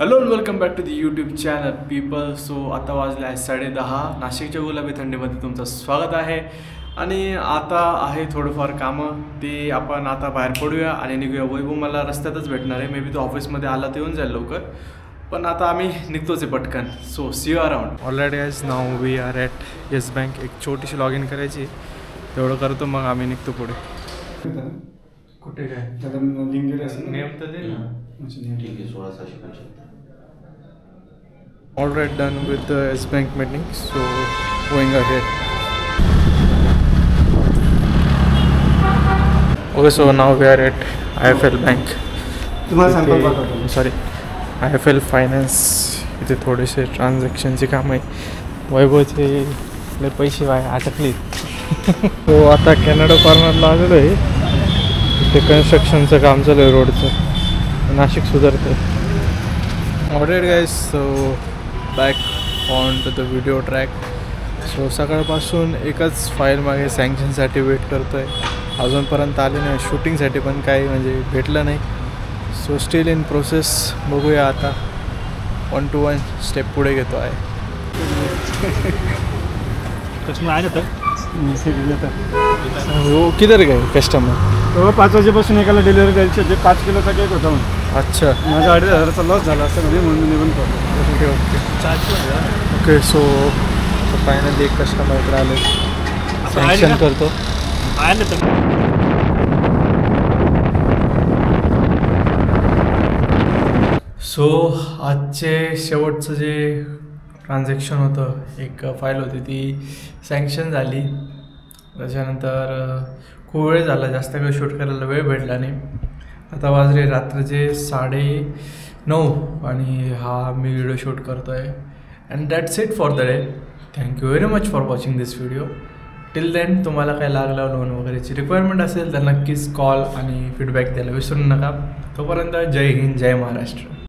Hello and welcome back to the YouTube channel people. So आता वाजले आहे 10:30. नाशिकच्या गुलाबी थंडीमध्ये तुमचं स्वागत आहे. आणि आता आहे थोडंफार कामं, ते आपण आता बाहेर पडूया आणि निघूया. वैभव मला रस्त्यातच भेटणार आहे. मे बी तो ऑफिसमध्ये आला तर येऊन जाईल लवकर, पण आता आम्ही निघतोच आहे पटकन. So see you around. Already as now we are at Yes Bank. एक छोटीशी लॉग इन करायची, तेवढं करतो मग आम्ही निघतो पुढे. कुठे काय नेम तर दे ना. ठीक आहे, 16,650. All right, done with the S Bank meeting, so going ahead. Okay, so now we are at IFL Bank. Sorry, IFL Finance. इथे थोडेसे ट्रान्झॅक्शनचे काम आहे. वैभवचे लय पैसे अटकले. तो आता कॅनडा कॉर्नरला आलेलो आहे. इथे कन्स्ट्रक्शनचं काम चालू आहे रोडचं. नाशिक सुधारतं. Alright guys, so back on to the video track. So सकाळपासून एकच फाईल मागे सँक्शनसाठी वेट करतो आहे. अजूनपर्यंत आले नाही. शूटिंगसाठी पण काही म्हणजे भेटलं नाही. So steel in process. बघूया आता 1 to 1 स्टेप पुढे घेतो आहे. हो, किधर गए कस्टमर? 5 वाजेपासून एकाला डिलिव्हरी द्यायची होती. 5 किलोचा केक होता म्हणून. अच्छा, माझा 2,500चा लॉस झाला असं म्हणजे म्हणून निघून पडतो. Okay okay okay. So finally एक कस्टमर इकडे आले. सँक्शन करतो. सो आजचे शेवटचं जे ट्रान्झॅक्शन होतं, एक फाईल होती ती सँक्शन झाली. त्याच्यानंतर खूप वेळ झाला, जास्त काही शूट करायला वेळ भेटला नाही. आता वाजले रात्रीचे 9:30 आणि हा मी व्हिडिओ शूट करतो आहे. And that's it for the day. Thank you very much for watching this video. Till then तुम्हाला काय लागलं लोन वगैरेची रिक्वायरमेंट असेल तर नक्कीच कॉल आणि फीडबॅक द्यायला विसरू नका. तोपर्यंत जय हिंद, जय महाराष्ट्र.